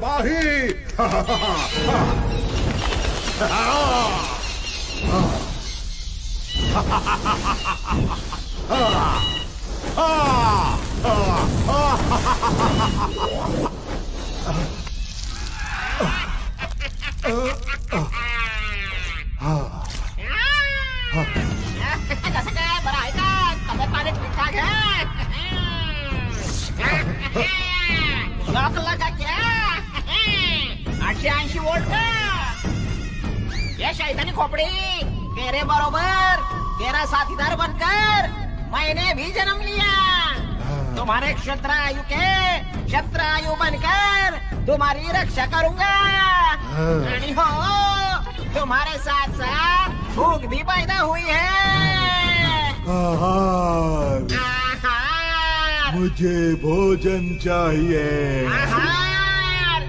तबाही। कसं काय बरं आहे का तब्येत पाणी ठीकठाक है लॉकला का क्या 880 वोल्ट का ये शैतानी खोपड़ी तेरे बरोबर तेरा साथीदार बनकर मैंने भी जन्म लिया। तुम्हारे क्षत्र आयु बनकर तुम्हारी रक्षा करूंगा। आणि हो तुम्हारे साथ साथ भूख भी पैदा हुई है। आहार, आहार, मुझे भोजन चाहिए। आहार,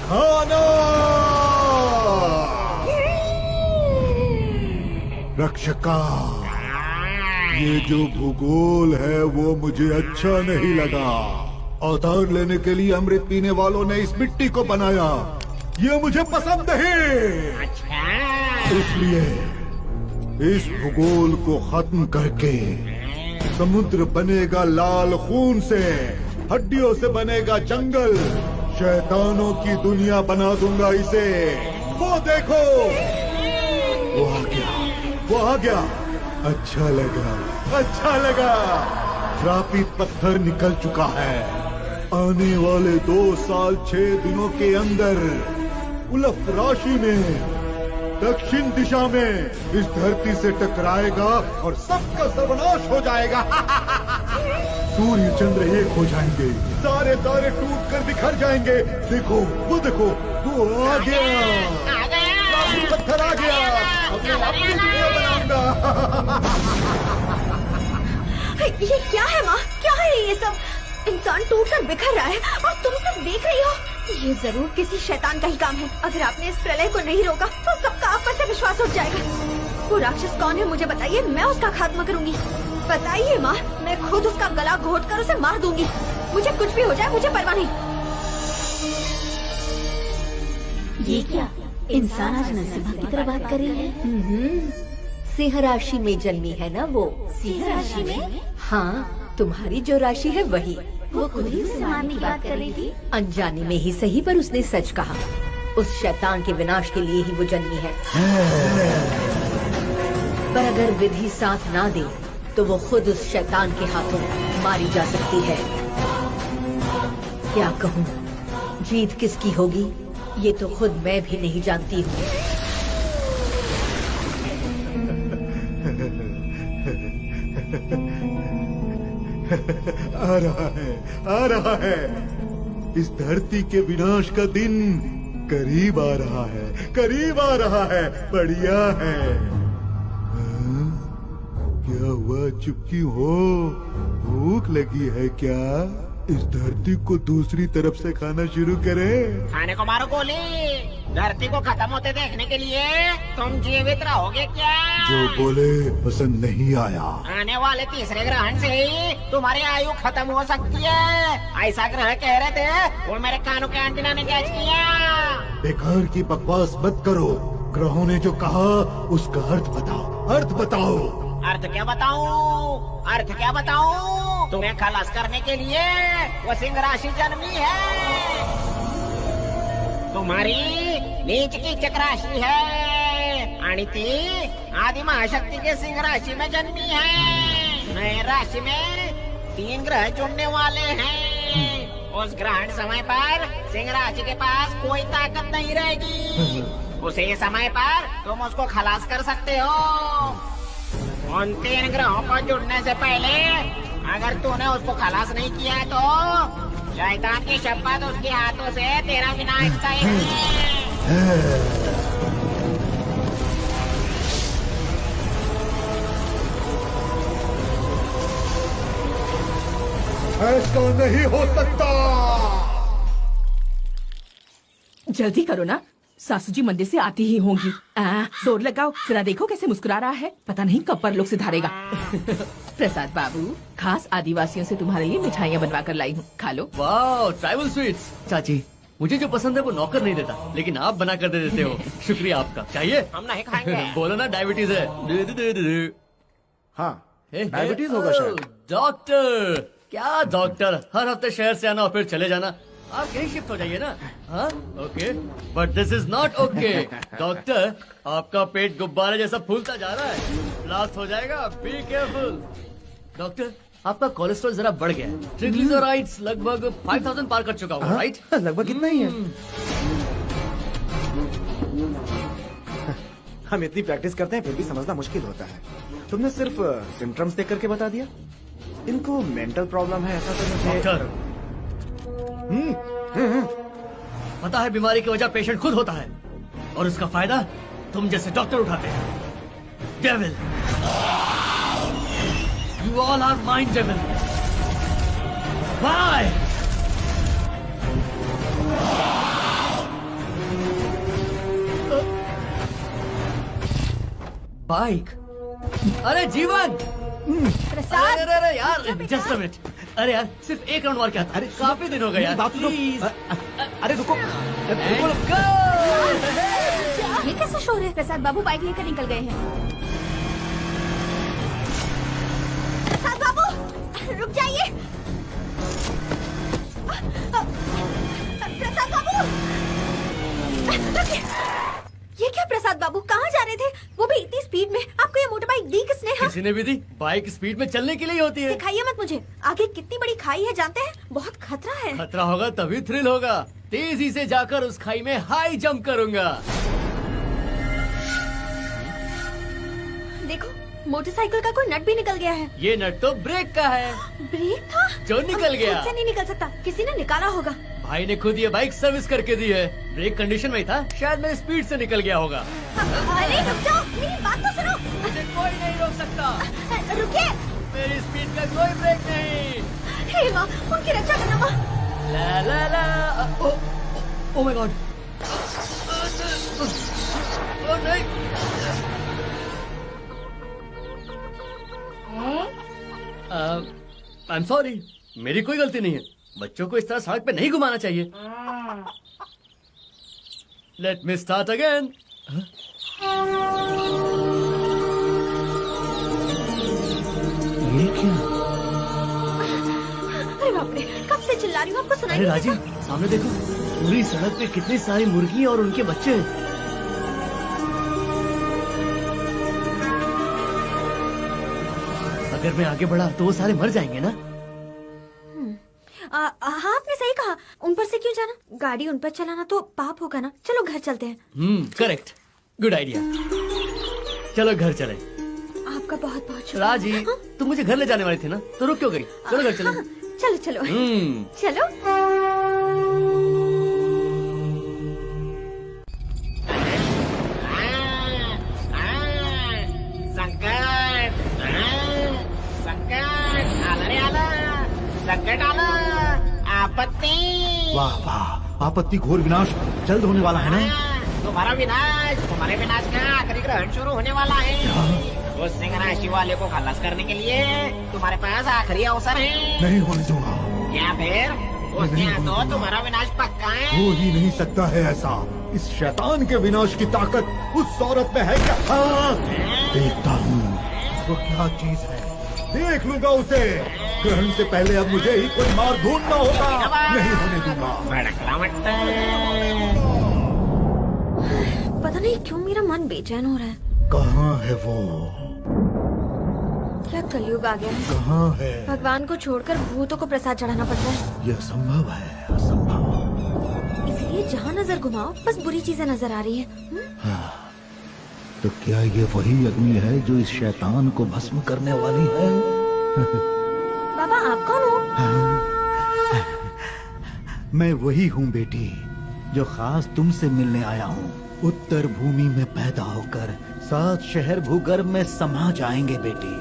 खाना। रक्षका, ये जो भूगोल है वो मुझे अच्छा नहीं लगा। अवतार लेने के लिए अमृत पीने वालों ने इस मिट्टी को बनाया, ये मुझे पसंद नहीं। अच्छा इसलिए इस भूगोल को खत्म करके समुद्र बनेगा लाल खून से, हड्डियों से बनेगा जंगल, शैतानों की दुनिया बना दूंगा इसे। वो देखो, वो आ गया, वो आ गया। अच्छा लगा, अच्छा लगा। श्रापित पत्थर निकल चुका है। आने वाले 2 साल 6 दिनों के अंदर उलफ राशि में दक्षिण दिशा में इस धरती से टकराएगा और सबका सर्वनाश हो जाएगा। सूर्य चंद्र एक हो जाएंगे, सारे तारे टूट कर बिखर जाएंगे। देखो, वो देखो, वो आ गया, आ गया, पत्थर आ गया। अब मैं अपनी दुनिया बनाऊंगा। ये क्या है माँ, क्या है ये सब? इंसान टूटकर बिखर रहा है और तुम सब देख रही हो। ये जरूर किसी शैतान का ही काम है। अगर आपने इस प्रलय को नहीं रोका तो सबका आप पर से विश्वास उठ जाएगा। वो राक्षस कौन है मुझे बताइए, मैं उसका खात्मा करूंगी। बताइए माँ, मैं खुद उसका गला घोट कर उसे मार दूंगी। मुझे कुछ भी हो जाए, मुझे परवाह नहीं। ये क्या इंसान आज नरसिम्हा की तरह बात कर रही है? सिंह राशि में जन्मी है ना वो। सिंह राशि में? हाँ, तुम्हारी जो राशि है वही। वो खुद ही उसे मारने की बात कर रही थी। अनजाने में ही सही, पर उसने सच कहा। उस शैतान के विनाश के लिए ही वो जन्मी है। पर अगर विधि साथ ना दे तो वो खुद उस शैतान के हाथों मारी जा सकती है। क्या कहूँ, जीत किसकी होगी ये तो खुद मैं भी नहीं जानती हूँ। आ रहा है, आ रहा है। इस धरती के विनाश का दिन करीब आ रहा है, करीब आ रहा है। बढ़िया है। हाँ? क्या हुआ, चुप क्यों हो? भूख लगी है क्या? इस धरती को दूसरी तरफ से खाना शुरू करें। खाने को मारो गोली। धरती को खत्म होते देखने के लिए तुम जीवित रहोगे क्या? जो बोले पसंद नहीं आया। आने वाले तीसरे ग्रहण से ही तुम्हारी आयु खत्म हो सकती है, ऐसा ग्रह कह रहे थे। वो मेरे कानों के एंटीना ने कैच किया। बेकार की बकवास मत करो। ग्रहों ने जो कहा उसका अर्थ बताओ, अर्थ बताओ। अर्थ क्या बताऊं, अर्थ क्या बताऊं? तुम्हें खलास करने के लिए वो सिंह राशि जन्मी है। तुम्हारी नीच की चक राशि है आणि ती आदि महाशक्ति के सिंह राशि में जन्मी है। नए राशि में 3 ग्रह जुड़ने वाले हैं। उस ग्रहण समय पर सिंह राशि के पास कोई ताकत नहीं रहेगी। उसी समय पर तुम उसको खलास कर सकते हो। उन 3 ग्रहों को जुड़ने से पहले अगर तूने उसको खलास नहीं किया तो शैतान की शपथ उसके हाथों से तेरा विनाश करेगी। ऐसा नहीं हो सकता। जल्दी करो ना, सासू जी मंदिर से आती ही होंगी। जोर लगाओ, जरा देखो कैसे मुस्कुरा रहा है। पता नहीं कब परलोक से धारेगा। प्रसाद बाबू, खास आदिवासियों से तुम्हारे लिए मिठाइयाँ बनवा कर लाई हूँ, खा लो। वाह, ट्राइबल स्वीट्स। चाची, मुझे जो पसंद है वो नौकर नहीं देता, लेकिन आप बना कर दे देते हो। शुक्रिया आपका। चाहिए? हम नहीं खाएंगे। बोलो ना, डायबिटीज है। हाँ, डायबिटीज होगा शायद। डॉक्टर, क्या डॉक्टर, हर हफ्ते शहर से आना और फिर चले जाना। आप यही शिफ्ट हो जाइए ना। हाँ, okay, but this is not okay. Doctor, आपका पेट गुब्बारे जैसा फूलता जा रहा है, ब्लास्ट हो जाएगा, बी केयरफुल। डॉक्टर, आपका कोलेस्ट्रॉल जरा बढ़ गया है। ट्रिग्लिसराइड्स लगभग 5000 पार कर चुका होगा, राइट? लगभग इतना ही है। हम इतनी प्रैक्टिस करते हैं फिर भी समझना मुश्किल होता है। तुमने सिर्फ सिम्टम्स देख करके बता दिया। इनको मेंटल प्रॉब्लम है ऐसा तो मुझे। डॉक्टर, पता है बीमारी की वजह पेशेंट खुद होता है और उसका फायदा तुम जैसे डॉक्टर उठाते हैं। Devil, you all are mind devil. Bye. Bike? अरे जीवन! प्रसाद, अरे अरे यार, जस्ट अ मिनट। अरे यार, सिर्फ एक राउंड मार के आता। अरे काफी दिन हो गए यार। बात सुनो। Please. अरे रुको, Let's go. ये कैसा शोर है? प्रसाद बाबू बाइक लेकर निकल गए हैं। प्रसाद बाबू, रुक जाइए। प्रसाद बाबू, ये क्या प्रसाद बाबू, कहाँ जा रहे थे? वो भी इतनी स्पीड में? आपको ये मोटर बाइक दी किसने? हाँ? किसी ने भी दी। बाइक स्पीड में चलने के लिए होती है। सिखाइए मत मुझे। आगे कितनी बड़ी खाई है जानते हैं? बहुत खतरा है। खतरा होगा तभी थ्रिल होगा। तेजी से जाकर उस खाई में हाई जंप करूंगा। देखो, मोटरसाइकिल का कोई नट भी निकल गया है। ये नट तो ब्रेक का है ब्रेक था जो निकल गया। खुद से नहीं निकल सकता, किसी ने निकाला होगा। भाई ने खुद ये बाइक सर्विस करके दी है। ब्रेक कंडीशन में ही था, शायद मेरी स्पीड से निकल गया होगा। अरे रुक जाओ, मेरी बात तो सुनो। मुझे कोई नहीं रोक सकता। रुकिए। मेरी स्पीड का कोई ब्रेक नहीं। हे माँ, उनकी रक्षा करना माँ। ला ला ला। Oh my God. ओ नहीं। आई एम सॉरी, मेरी कोई गलती नहीं है। बच्चों को इस तरह सड़क पे नहीं घुमाना चाहिए। Let me start again. ये क्या? अरे बाप रे, कब से चिल्ला रही हूँ, आपको सुनाई अरे नहीं राजी, देता? सामने देखो, पूरी सड़क पे कितनी सारी मुर्गी और उनके बच्चे हैं। अगर मैं आगे बढ़ा तो वो सारे मर जाएंगे ना? हाँ, आपने सही कहा। उन पर से क्यों जाना? गाड़ी उन पर चलाना तो पाप होगा ना। चलो घर चलते हैं। Correct, good idea. चलो घर चले। आपका बहुत बहुत शुक्रिया। राजी, हाँ? तुम मुझे घर ले जाने वाली थी ना, तो रुक क्यों गई? चलो घर चले। हाँ, चलो चलो चलो। संकट, संकट आलं रे आलं, संकट आलं, आपत्ती। वाह वाह, आपत्ति घोर विनाश जल्द होने वाला है ना? तुम्हारा विनाश, तुम्हारे विनाश का आखिरी ग्रहण शुरू होने वाला है। उस सिंह राशि वाले को खलास करने के लिए तुम्हारे पास आखिरी अवसर है। नहीं होने दूंगा। या फिर उसके हाथों तुम्हारा विनाश पक्का है। हो ही नहीं सकता है ऐसा। इस शैतान के विनाश की ताकत उस औरत में है क्या? हाँ, देखता हूँ वो क्या चीज है, देख लूंगा उसे। ग्रहण से पहले अब मुझे ही कोई मार ढूंढना होगा। नहीं होने दूंगा। भड़कला मत। पता नहीं क्यों मेरा मन बेचैन हो रहा है। कहाँ है वो? क्या कलयुग आ गया है? कहाँ है? भगवान को छोड़कर भूतों को प्रसाद चढ़ाना पड़ता है। यह संभव है, असंभव। इसलिए जहाँ नजर घुमाओ बस बुरी चीजें नजर आ रही है। तो क्या ये वही अग्नि है जो इस शैतान को भस्म करने वाली है? बाबा, आप कौन हो? मैं वही हूँ बेटी, जो खास तुमसे मिलने आया हूँ। उत्तर भूमि में पैदा होकर 7 शहर भूगर्भ में समा जाएंगे बेटी।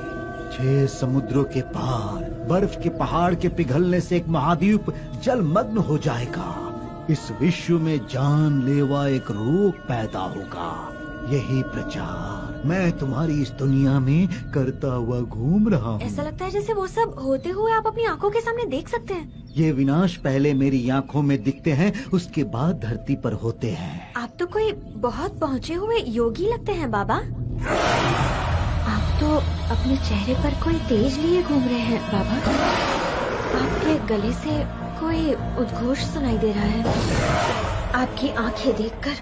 6 समुद्रों के पार बर्फ के पहाड़ के पिघलने से एक महाद्वीप जलमग्न हो जाएगा। इस विश्व में जानलेवा एक रोग पैदा होगा। यही प्रचार मैं तुम्हारी इस दुनिया में करता हुआ घूम रहा हूँ। ऐसा लगता है जैसे वो सब होते हुए आप अपनी आंखों के सामने देख सकते हैं। ये विनाश पहले मेरी आंखों में दिखते हैं, उसके बाद धरती पर होते हैं। आप तो कोई बहुत पहुँचे हुए योगी लगते हैं बाबा। आप तो अपने चेहरे पर कोई तेज लिए घूम रहे हैं बाबा। आपके गले से कोई उद्घोष सुनाई दे रहा है। आपकी आंखें देखकर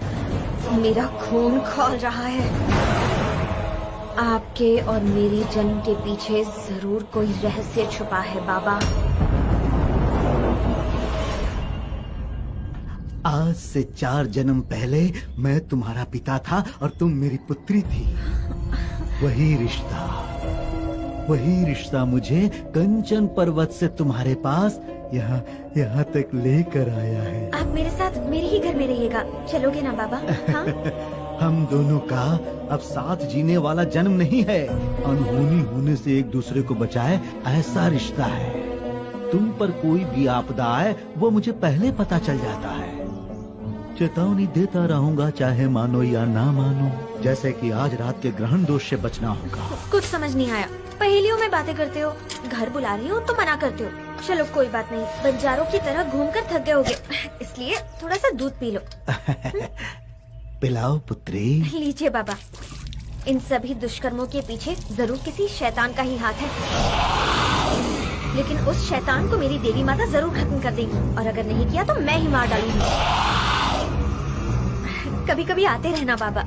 मेरा खून खौल रहा है। आपके और मेरे जन्म के पीछे जरूर कोई रहस्य छुपा है बाबा। आज से 4 जन्म पहले मैं तुम्हारा पिता था और तुम मेरी पुत्री थी। वही रिश्ता मुझे कंचन पर्वत से तुम्हारे पास यहाँ तक लेकर आया है। आप मेरे साथ मेरे ही घर में रहिएगा, चलोगे ना बाबा? हाँ? हम दोनों का अब साथ जीने वाला जन्म नहीं है, अनहोनी होने से एक दूसरे को बचाए ऐसा रिश्ता है। तुम पर कोई भी आपदा आए वो मुझे पहले पता चल जाता है। चेतावनी देता रहूंगा चाहे मानो या ना मानो, जैसे कि आज रात के ग्रहण दोष से बचना होगा। कुछ समझ नहीं आया। पहेलियों में बातें करते हो, घर बुला रही हो तो मना करते हो। चलो कोई बात नहीं, बंजारों की तरह घूमकर थक गए होगे, इसलिए थोड़ा सा दूध पी लो। पिलाओ पुत्री। लीजिए बाबा। इन सभी दुष्कर्मों के पीछे जरूर किसी शैतान का ही हाथ है, लेकिन उस शैतान को मेरी देवी माता जरूर खत्म कर देगी, और अगर नहीं किया तो मैं ही मार डालूंगी। कभी कभी आते रहना बाबा।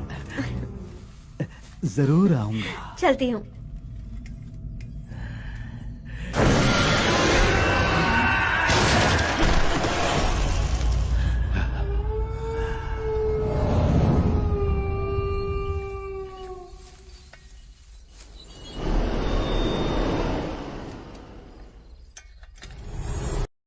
जरूर आऊंगा। चलती हूँ।